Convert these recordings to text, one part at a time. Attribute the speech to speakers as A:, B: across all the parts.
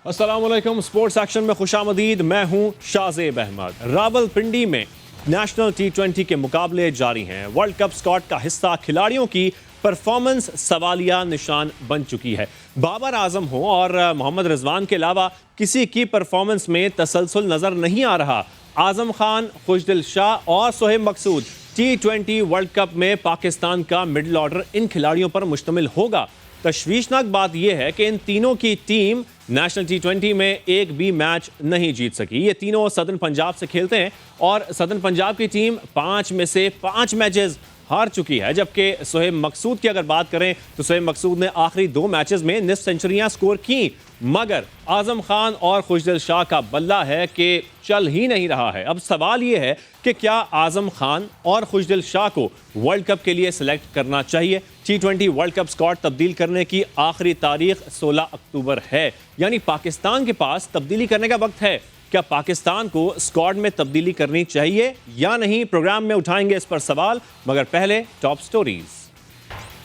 A: अस्सलामुअलैकुम। Sports action में खुशामदीद। मैं हूं शाहजेब अहमद। रावलपिंडी में नेशनल T20 के मुकाबले जारी हैं। वर्ल्ड कप स्क्वाड का हिस्सा खिलाड़ियों की परफॉर्मेंस सवालिया निशान बन चुकी है। बाबर आजम हो और मोहम्मद रिजवान के अलावा किसी की परफॉर्मेंस में तसलसल नजर नहीं आ रहा। आजम खान, खुशदिल शाह और सोहेब मकसूद T20 वर्ल्ड कप में पाकिस्तान का मिडिल ऑर्डर इन खिलाड़ियों पर मुश्तमिल होगा। तशवीशनाक बात यह है कि इन तीनों की टीम नेशनल T20 में एक भी मैच नहीं जीत सकी। ये तीनों सदर्न पंजाब से खेलते हैं और सदर्न पंजाब की टीम 5 में से 5 मैचेस हार चुकी है। जबकि सोहेब मकसूद की अगर बात करें तो सोहेब मकसूद ने आखिरी 2 मैचेस में निस्फ सेंचुरियां स्कोर की, मगर आजम खान और खुशदिल शाह का बल्ला है कि चल ही नहीं रहा है। अब सवाल यह है कि क्या आजम खान और खुशदिल शाह को वर्ल्ड कप के लिए सिलेक्ट करना चाहिए? T20 वर्ल्ड कप स्क्वाड तब्दील करने की आखिरी तारीख 16 अक्टूबर है, यानी पाकिस्तान के पास तब्दीली करने का वक्त है। क्या पाकिस्तान को स्क्वाड में तब्दीली करनी चाहिए या नहीं? प्रोग्राम में उठाएंगे इस पर सवाल, मगर पहले टॉप स्टोरीज।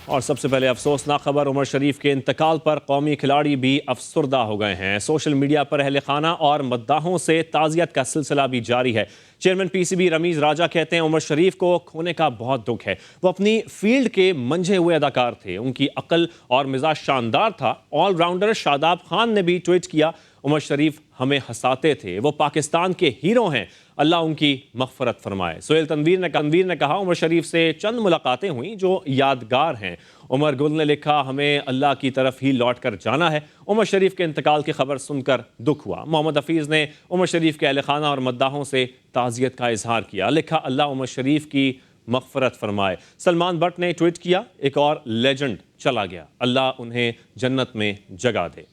A: और सबसे पहले अफसोसनाक खबर, उमर शरीफ के इंतकाल पर कौमी खिलाड़ी भी अफसरदा हो गए हैं। सोशल मीडिया पर अहले खाना और मद्दाहों से ताज़ियत का सिलसिला भी जारी है। चेयरमैन PCB रमीज राजा कहते हैं उमर शरीफ को खोने का बहुत दुख है। वो अपनी फील्ड के मंझे हुए अदाकार थे, उनकी अक्ल और मिजाज शानदार था। ऑलराउंडर शादाब खान ने भी ट्वीट किया, उमर शरीफ हमें हंसाते थे, वो पाकिस्तान के हीरो हैं, अल्लाह उनकी मग़फ़रत फरमाए। सोहेल तनवीर ने कहा उमर शरीफ से चंद मुलाकातें हुई जो यादगार हैं। उमर गुल ने लिखा, हमें अल्लाह की तरफ ही लौट कर जाना है। उमर शरीफ के इंतकाल की खबर सुनकर दुख हुआ। मोहम्मद हफीज़ ने उमर शरीफ के अहले खाना और मद्दाहों से ताज़ियत का इजहार किया, लिखा अल्लाह उमर शरीफ की मग़फ़रत फरमाए। सलमान बट ने ट्वीट किया, एक और लेजेंड चला गया, अल्लाह उन्हें जन्नत में जगह दे।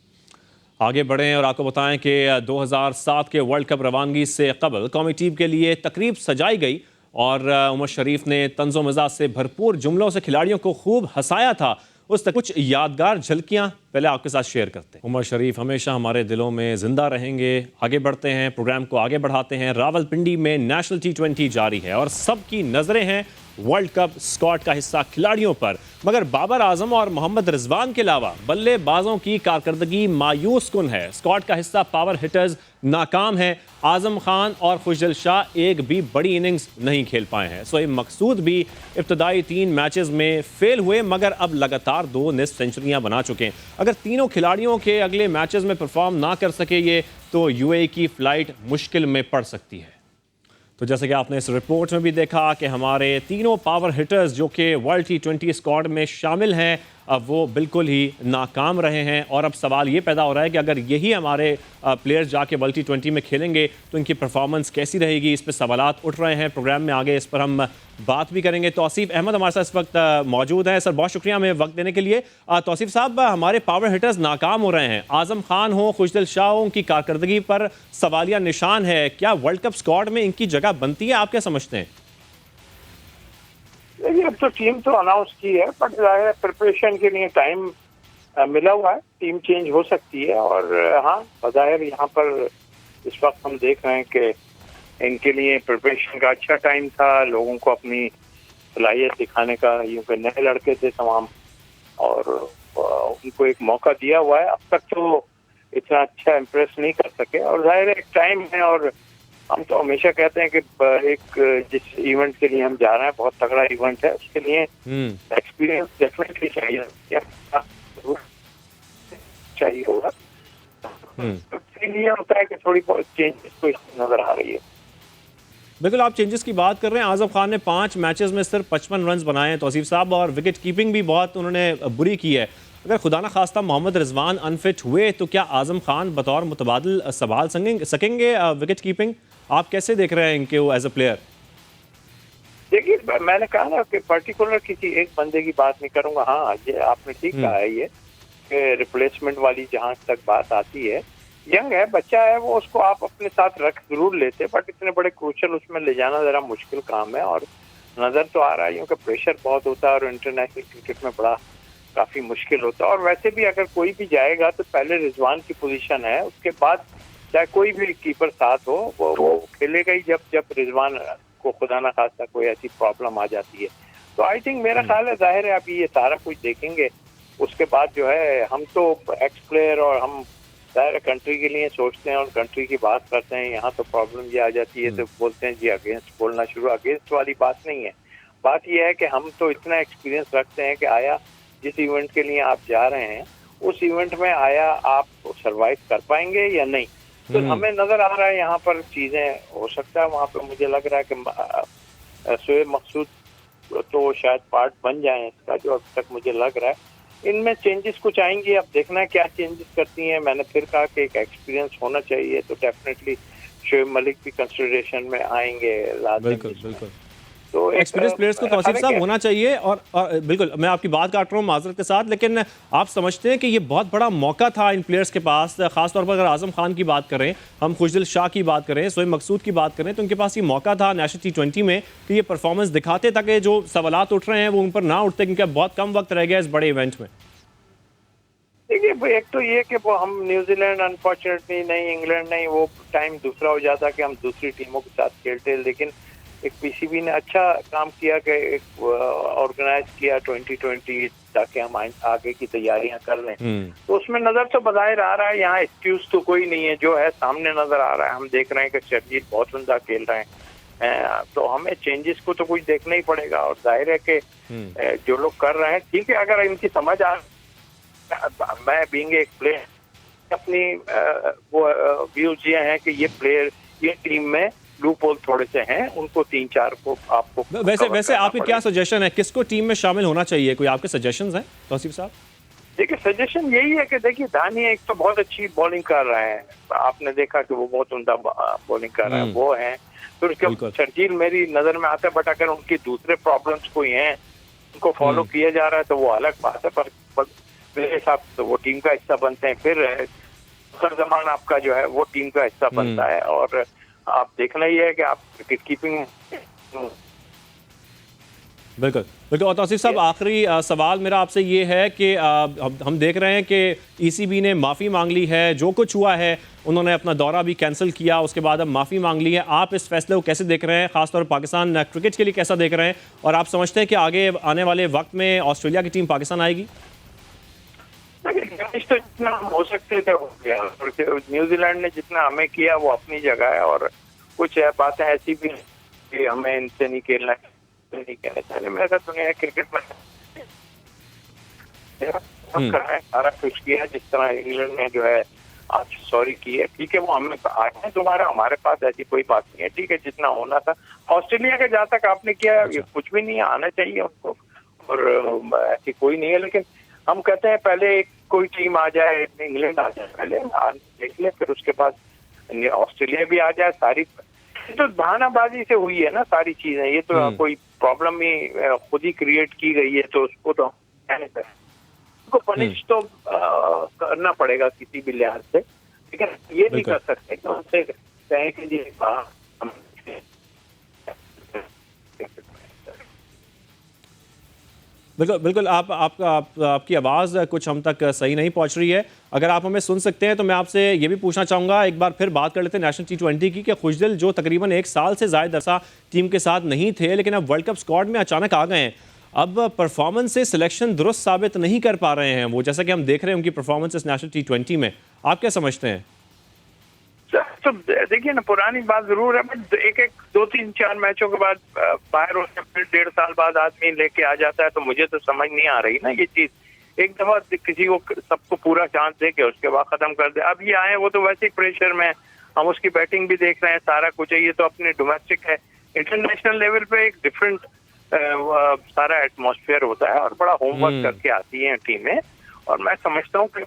A: आगे बढ़ें और आपको बताएं कि 2007 के वर्ल्ड कप रवानगी से कबल कौमी टीम के लिए तकरीब सजाई गई और उमर शरीफ ने तंज़ो मिजाज से भरपूर जुमलों से खिलाड़ियों को खूब हंसाया था। उस तक कुछ यादगार झलकियां पहले आपके साथ शेयर करते हैं। उमर शरीफ हमेशा हमारे दिलों में जिंदा रहेंगे। आगे बढ़ते हैं, प्रोग्राम को आगे बढ़ाते हैं। रावलपिंडी में नेशनल T20 जारी है और सबकी नजरें हैं वर्ल्ड कप स्क्वाड का हिस्सा खिलाड़ियों पर, मगर बाबर आजम और मोहम्मद रिजवान के अलावा बल्लेबाजों की कारकर्दगी मायूस कुन है। स्क्वाड का हिस्सा पावर हिटर्स नाकाम है। आजम खान और खुशदिल शाह एक भी बड़ी इनिंग्स नहीं खेल पाए हैं। सोहेब मकसूद भी इब्तदाई 3 मैचेस में फेल हुए, मगर अब लगातार 2 निस्फ सेंचुरियां बना चुके हैं। अगर तीनों खिलाड़ियों के अगले मैचेस में परफॉर्म ना कर सके ये, तो UAE की फ्लाइट मुश्किल में पड़ सकती है। तो जैसे कि आपने इस रिपोर्ट में भी देखा कि हमारे तीनों पावर हिटर्स जो कि वर्ल्ड T20 स्क्वाड में शामिल हैं, अब वो बिल्कुल ही नाकाम रहे हैं। और अब सवाल ये पैदा हो रहा है कि अगर यही हमारे प्लेयर्स जाके वर्ल्ड T20 में खेलेंगे तो इनकी परफॉर्मेंस कैसी रहेगी? इस पर सवालात उठ रहे हैं। प्रोग्राम में आगे इस पर हम बात भी करेंगे। तौसीफ अहमद हमारे साथ इस वक्त मौजूद हैं। सर, बहुत शुक्रिया हमें वक्त देने के लिए। तौसीफ साहब, हमारे पावर हिटर्स नाकाम हो रहे हैं, आजम खान हो, खुशदिल शाह हो, उनकी कारकर्दगी पर सवालिया निशान है। क्या वर्ल्ड कप स्क्वाड में इनकी जगह बनती है? आप क्या समझते हैं?
B: देखिए, अब तो टीम तो अनाउंस की है, बट प्रिपरेशन के लिए टाइम मिला हुआ है। टीम चेंज हो सकती है और हाँ, बज़ाहिर यहाँ पर इस वक्त हम देख रहे हैं कि इनके लिए प्रिपरेशन का अच्छा टाइम था, लोगों को अपनी सलाहियत दिखाने का। यूँ के नए लड़के थे तमाम और उनको एक मौका दिया हुआ है। अब तक तो इतना अच्छा इम्प्रेस नहीं कर सके और जाहिर एक टाइम है। और हम तो हमेशा कहते हैं कि एक जिस इवेंट के लिए हम जा रहे हैं बहुत तगड़ा इवेंट है, उसके लिए एक्सपीरियंस डेफिनेटली चाहिए होगा। इसलिए होता है कि थोड़ी बहुत चेंजेस तो नजर आ रही है।
A: बिल्कुल, आप चेंजेस की बात कर रहे हैं। आजम खान ने 5 मैचेस में सिर्फ 55 रन बनाए हैं तौसीफ साहब, और विकेट कीपिंग भी बहुत उन्होंने बुरी की है। अगर खुदा न खास्ता मोहम्मद रिजवान अनफिट हुए तो क्या आजम खान बतौर मुतबादिल संभाल सकेंगे विकेट कीपिंग? आप कैसे देख रहे हैं इनके एज अ प्लेयर?
B: देखिए, मैंने कहा ना कि पर्टिकुलर किसी एक बंदे की बात नहीं करूंगा। हाँ, ये आपने ठीक कहा है, ये रिप्लेसमेंट वाली जहां तक बात आती है, यंग है, बच्चा है, वो उसको आप अपने साथ रख जरूर लेते, बट इतने बड़े क्रूशल उसमें ले जाना जरा मुश्किल काम है। और नजर तो आ रहा है क्योंकि प्रेशर बहुत होता है और इंटरनेशनल क्रिकेट में बड़ा काफी मुश्किल होता है। और वैसे भी अगर कोई भी जाएगा तो पहले रिजवान की पोजीशन है, उसके बाद चाहे कोई भी कीपर साथ हो वो खेलेगा ही जब रिजवान को खुदा ना खास्ता कोई ऐसी प्रॉब्लम आ जाती है। तो आई थिंक मेरा ख्याल है, जाहिर है अभी ये सारा कुछ देखेंगे, उसके बाद जो है हम तो एक्स प्लेयर और हम सारे कंट्री के लिए सोचते हैं और कंट्री की बात करते हैं। यहाँ तो प्रॉब्लम ये आ जाती है तो बोलते हैं जी अगेंस्ट बोलना शुरू। अगेंस्ट वाली बात नहीं है, बात यह है कि हम तो इतना एक्सपीरियंस रखते हैं कि आया जिस इवेंट के लिए आप जा रहे हैं उस इवेंट में आया आप सरवाइव कर पाएंगे या नहीं। तो हमें नजर आ रहा है यहाँ पर चीजें हो सकता है वहाँ पे मुझे लग रहा है कि शोएब मकसूद तो शायद पार्ट बन जाए इसका, जो अब तक मुझे लग रहा है। इनमें चेंजेस कुछ आएंगे, अब देखना है क्या चेंजेस करती हैं। मैंने फिर कहा कि एक एक्सपीरियंस होना चाहिए, तो डेफिनेटली शोएब मलिक भी कंसिडरेशन में आएंगे।
A: बिल्कुल बिल्कुल,
B: तो
A: एक्सपीरियंस प्लेयर्स को तौसीफ साहब होना चाहिए। और बिल्कुल मैं आपकी बात काट रहा हूँ माजरत के साथ, लेकिन आप समझते हैं कि ये बहुत बड़ा मौका था इन प्लेयर्स के पास, खासतौर पर अगर आजम खान की बात करें, हम खुशदिल शाह की बात करें, शोएब मकसूद की बात करें, तो उनके पास ये मौका था नेशनल T20 में कि ये परफॉर्मेंस दिखाते ताकि जो सवालात उठ रहे हैं वो उन पर ना उठते, क्योंकि बहुत कम वक्त रह गया इस बड़े इवेंट में।
B: देखिए एक तो ये कि वो हम न्यूजीलैंड अनफॉर्चुनेटली नहीं, इंग्लैंड नहीं, वो टाइम दूसरा हो जाता कि हम दूसरी टीमों के साथ खेलते। लेकिन एक पीसीबी ने अच्छा काम किया कि एक ऑर्गेनाइज किया 2020 ताकि हम आगे की तैयारियां कर लें। तो उसमें नजर तो बज़ाहिर आ रहा है, यहाँ एक्सक्यूज तो कोई नहीं है, जो है सामने नजर आ रहा है। हम देख रहे हैं कि शर्जील बहुत उमदा खेल रहे हैं, तो हमें चेंजेस को तो कुछ देखना ही पड़ेगा। और जाहिर है कि जो लोग कर रहे हैं ठीक है, अगर इनकी समझ आ, मैं बीइंग एक प्लेयर अपनी वो व्यूज ये हैं कि ये प्लेयर ये टीम में लूप होल थोड़े से हैं, उनको 3-4 को आपको
A: वैसे आपकी क्या सजेशन है, किसको टीम में शामिल होना चाहिए? कोई आपके सजेशंस हैं तौसीफ साहब?
B: देखिए सजेशन यही है कि देखिए दानिया एक तो बहुत अच्छी बॉलिंग कर रहे हैं, आपने देखा कि वो बहुत उम्दा बॉलिंग कर रहे हैं, वो हैं। फिर उसके शर्जील मेरी नजर में आता है, बट अगर उनकी दूसरे प्रॉब्लम्स कोई हैं उनको फॉलो किया जा रहा है तो वो अलग बात है, पर मेरे हिसाब से वो टीम का हिस्सा बनते हैं। फिर सरजमान आपका जो है वो टीम का हिस्सा बनता है। और आप देखना ही है कि आप विकेट कीपिंग।
A: बिल्कुल बिल्कुल। और तौसीफ साहब आखिरी सवाल मेरा आपसे ये है कि हम देख रहे हैं कि ईसीबी ने माफ़ी मांग ली है, जो कुछ हुआ है उन्होंने अपना दौरा भी कैंसिल किया, उसके बाद अब माफ़ी मांग ली है। आप इस फैसले को कैसे देख रहे हैं, खासतौर पर पाकिस्तान क्रिकेट के लिए कैसा देख रहे हैं, और आप समझते हैं कि आगे आने वाले वक्त में ऑस्ट्रेलिया की टीम पाकिस्तान आएगी?
B: तो जितना हो सकते थे हो गया, न्यूजीलैंड ने जितना हमें किया वो अपनी जगह है। और कुछ बातें ऐसी भी कि हमें इनसे नहीं खेलना, नहीं कहना चाहिए। मेरा दुनिया क्रिकेट में सारा कुछ किया, जिस तरह इंग्लैंड ने जो है आज सॉरी की है, ठीक है, वो हमें आए हैं दोबारा, हमारे पास ऐसी कोई बात नहीं है, ठीक है, जितना होना था। ऑस्ट्रेलिया के जहाँ तक आपने किया ये कुछ भी नहीं आना चाहिए उनको, और ऐसी कोई नहीं है। लेकिन हम कहते हैं पहले कोई टीम आ जाए, इंग्लैंड आ जाए, पहले देख ले, फिर उसके बाद ऑस्ट्रेलिया भी आ जाए। सारी तो बहानाबाजी से हुई है ना सारी चीजें, ये तो कोई प्रॉब्लम ही खुद ही क्रिएट की गई है, तो उसको तो उनको पनिश तो करना पड़ेगा किसी भी लिहाज से। लेकिन ये नहीं कर सकते कि उनसे कहें कि जी
A: बिल्कुल बिल्कुल। आपकी आवाज़ कुछ हम तक सही नहीं पहुंच रही है, अगर आप हमें सुन सकते हैं तो मैं आपसे ये भी पूछना चाहूँगा, एक बार फिर बात कर लेते हैं नेशनल T20 की, कि खुशदिल जो तकरीबन 1 साल से ज़ायद अरसा टीम के साथ नहीं थे, लेकिन अब वर्ल्ड कप स्क्वाड में अचानक आ गए हैं। अब परफॉर्मेंस से सिलेक्शन दुरुस्त साबित नहीं कर पा रहे हैं वो, जैसा कि हम देख रहे हैं उनकी परफॉर्मेंस इस नेशनल T20 में, आप क्या समझते हैं?
B: तो देखिए ना, पुरानी बात जरूर है, बट एक 2-3-4 मैचों के बाद बाहर होने फिर 1.5 साल बाद आदमी लेके आ जाता है, तो मुझे तो समझ नहीं आ रही ना ये चीज। एक दफा किसी को सबको पूरा चांस दे के उसके बाद खत्म कर दे। अब ये आए वो तो वैसे ही प्रेशर में, हम उसकी बैटिंग भी देख रहे हैं, सारा कुछ है, ये तो अपने डोमेस्टिक है। इंटरनेशनल लेवल पे एक डिफरेंट सारा एटमॉस्फेयर होता है और बड़ा होमवर्क करके आती है टीमें, और मैं समझता हूँ कि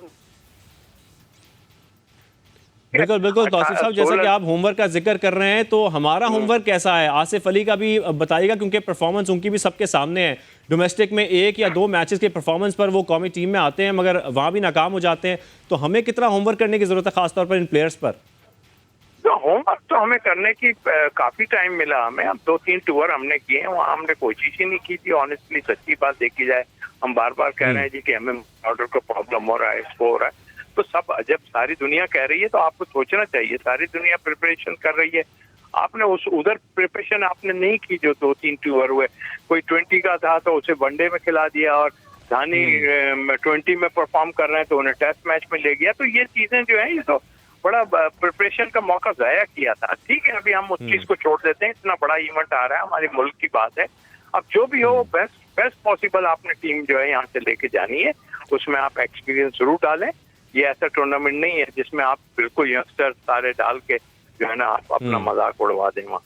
A: बिल्कुल बिल्कुल। तौसीफ साहब जैसा कि आप होमवर्क का जिक्र कर रहे हैं, तो हमारा होमवर्क कैसा है, आसिफ अली का भी बताइएगा, क्योंकि परफॉर्मेंस उनकी भी सबके सामने है। डोमेस्टिक में 1 या 2 मैचेस के परफॉर्मेंस पर वो कौमी टीम में आते हैं, मगर वहां भी नाकाम हो जाते हैं। तो हमें कितना होमवर्क करने की जरूरत है, खासतौर पर इन प्लेयर्स पर?
B: तो होमवर्क तो हमें करने की काफी टाइम मिला हमें। अब 2-3 टूर हमने किए हैं, वहाँ हमने कोशिश ही नहीं की थी। ऑनेस्टली सच्ची बात देखी जाए, हम बार बार कह रहे हैं जी कि हमें ऑर्डर का प्रॉब्लम हो रहा है, इसको हो रहा है, तो सब जब सारी दुनिया कह रही है तो आपको सोचना चाहिए, सारी दुनिया प्रिपरेशन कर रही है, आपने उधर प्रिपरेशन आपने नहीं की। जो 2-3 टूर हुए, कोई 20 का था तो उसे वनडे में खिला दिया, और धानी 20 में परफॉर्म कर रहे हैं तो उन्हें टेस्ट मैच में ले गया। तो ये चीजें जो है ये तो बड़ा प्रिपरेशन का मौका जाया किया था। ठीक है, अभी हम उस चीज को छोड़ देते हैं, इतना बड़ा इवेंट आ रहा है, हमारे मुल्क की बात है। अब जो भी हो बेस्ट पॉसिबल आपने टीम जो है यहाँ से लेके जानी है, उसमें आप एक्सपीरियंस जरूर डालें। ये ऐसा टूर्नामेंट नहीं है जिसमें आप बिल्कुल यंगस्टर सारे डाल के जो है ना आप अपना मजाक उड़वा दें वहाँ।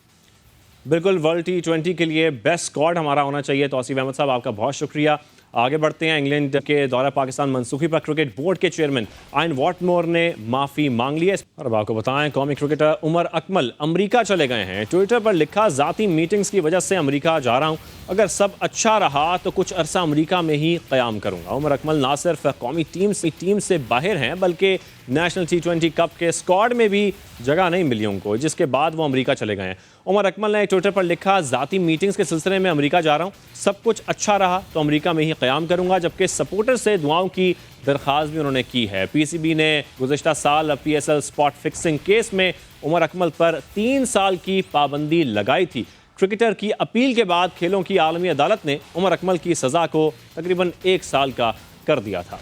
A: बिल्कुल, वर्ल्ड T20 के लिए बेस्ट स्क्वाड हमारा होना चाहिए। तौसीफ अहमद साहब, आपका बहुत शुक्रिया। आगे बढ़ते हैं। इंग्लैंड के दौरा पाकिस्तान मनसूखी पर क्रिकेट बोर्ड के चेयरमैन आयन वॉटमोर ने माफ़ी मांग ली है। और अब आपको बताएं, कौमी क्रिकेटर उमर अकमल अमेरिका चले गए हैं। ट्विटर पर लिखा, ज़ाती मीटिंग्स की वजह से अमेरिका जा रहा हूं, अगर सब अच्छा रहा तो कुछ अरसा अमेरिका में ही क़याम करूंगा। उमर अकमल ना सिर्फ कौमी टीम से बाहर हैं, बल्कि नेशनल T20 कप के स्क्वाड में भी जगह नहीं मिली उनको, जिसके बाद वो अमेरिका चले गए हैं। उमर अकमल ने ट्विटर पर लिखा, ज़ाती मीटिंग्स के सिलसिले में अमेरिका जा रहा हूँ, सब कुछ अच्छा रहा तो अमेरिका में ही क़याम करूँगा। जबकि सपोर्टर से दुआओं की दरख्वास्त भी उन्होंने की है। PCB ने गुज़श्ता साल PSL स्पॉट फिक्सिंग केस में उमर अकमल पर 3 साल की पाबंदी लगाई थी। क्रिकेटर की अपील के बाद खेलों की आलमी अदालत ने उमर अकमल की सज़ा को तकरीबन 1 साल का कर दिया था।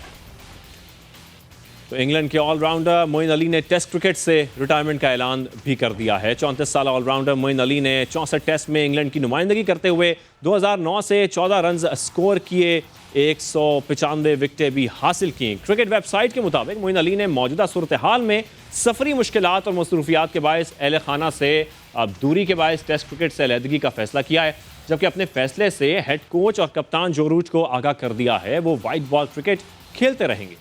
A: तो इंग्लैंड के ऑलराउंडर मोइन अली ने टेस्ट क्रिकेट से रिटायरमेंट का ऐलान भी कर दिया है। 34 साल ऑलराउंडर मोइन अली ने 64 टेस्ट में इंग्लैंड की नुमाइंदगी करते हुए 2009 से 14 रन स्कोर किए, 195 विकेटें भी हासिल की। क्रिकेट वेबसाइट के मुताबिक मोइन अली ने मौजूदा सूरत हाल में सफरी मुश्किलात और मसरूफियात के बायस अहल खाना से अब दूरी के बायस टेस्ट क्रिकेट से अलहदगी का फैसला किया है। जबकि अपने फैसले से हेड कोच और कप्तान जो रूट को आगाह कर दिया है, वो वाइट बॉल क्रिकेट खेलते रहेंगे।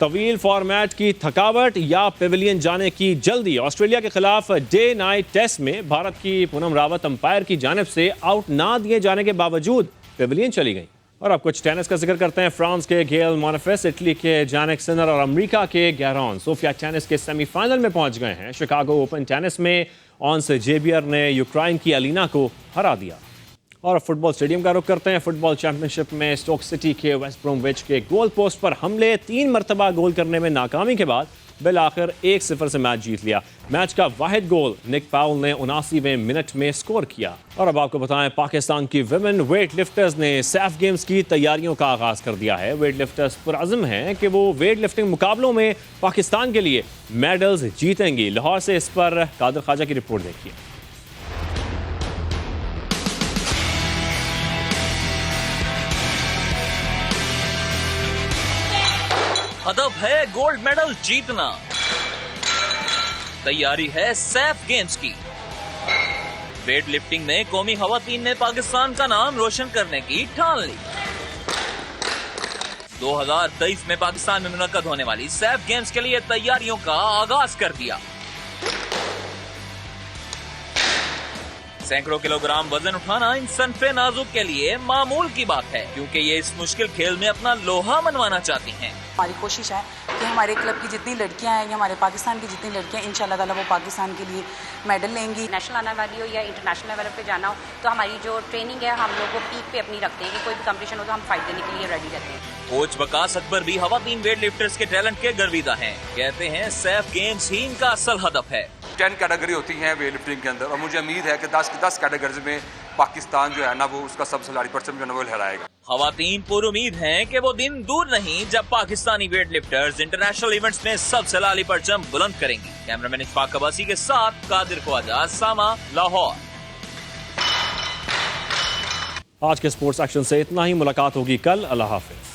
A: तवील फॉर्मेट की थकावट या पेविलियन जाने की जल्दी। ऑस्ट्रेलिया के खिलाफ डे नाइट टेस्ट में भारत की पूनम रावत अंपायर की जानिब से आउट ना दिए जाने के बावजूद पेविलियन चली गई। और अब कुछ टेनिस का जिक्र करते हैं। फ्रांस के गेल मोनफेस, इटली के जानिक सिनर और अमेरिका के गैरॉन सोफिया टेनिस के सेमीफाइनल में पहुंच गए हैं। शिकागो ओपन टेनिस में ऑन्स जेबियर ने यूक्रेन की अलीना को हरा दिया। और फुटबॉल स्टेडियम का रुख करते हैं। फुटबॉल चैंपियनशिप में स्टोक सिटी के वेस्ट ब्रोमविच के गोल पोस्ट पर हमले, 3 मरतबा गोल करने में नाकामी के बाद बिल आखिर 1-0 से मैच जीत लिया। मैच का वाहिद गोल निक पाउल ने 79वें मिनट में स्कोर किया। और अब आपको बताएं, पाकिस्तान की विमेन वेट लिफ्टर्स ने सैफ गेम्स की तैयारियों का आगाज कर दिया है। वेट लिफ्टर्स पुरअज़्म हैं कि वो वेट लिफ्टिंग मुकाबलों में पाकिस्तान के लिए मेडल्स जीतेंगी। लाहौर से इस पर कादर ख्वाजा की रिपोर्ट देखिए।
C: हदफ है गोल्ड मेडल जीतना, तैयारी है सैफ गेम्स की। वेट लिफ्टिंग में कौमी खवातीन ने पाकिस्तान का नाम रोशन करने की ठान ली। 2023 में पाकिस्तान में मुनक्कद होने वाली सैफ गेम्स के लिए तैयारियों का आगाज कर दिया। सैकड़ों किलोग्राम वजन उठाना इन सनफे नाजुक के लिए मामूल की बात है, क्योंकि ये इस मुश्किल खेल में अपना लोहा मनवाना चाहती हैं।
D: हमारी कोशिश है कि हमारे क्लब की जितनी लड़कियां हैं या हमारे पाकिस्तान की जितनी लड़कियां इंशाल्लाह ताला वो पाकिस्तान के लिए मेडल लेंगी।
E: नेशनल आने वाली हो या इंटरनेशनल लेवल पे जाना हो, तो हमारी जो ट्रेनिंग है हम लोग को पीक पे अपनी रखते हैं कि कोई भी कंपटीशन हो तो हम फाइट देने के लिए रेडी रहते हैं।
C: कोच वकास अकबर भी खवातीन वेट लिफ्टर्स के टैलेंट के गर्विदा हैं। कहते हैं सैफ गेम्स ही इनका असल हदफ है।
F: 10 कैटेगरी होती हैं वेट लिफ्टिंग के अंदर, और मुझे उम्मीद है कि 10 कैटेगरीज में पाकिस्तान जो है ना वो उसका सबसे लाड़ी परचम जो है वो लहराएगा।
C: खवातीन पूरी उम्मीद हैं कि वो दिन दूर नहीं जब Pakistani weight lifters international events में सबसे लाली परचम बुलंद करेंगी। कैमरामैन इशफाक अब्बासी के साथ कादिर ख्वाजा, सामा, लाहौर।
A: आज के स्पोर्ट्स एक्शन से इतना ही। मुलाकात होगी कल। अल्लाह हाफिज।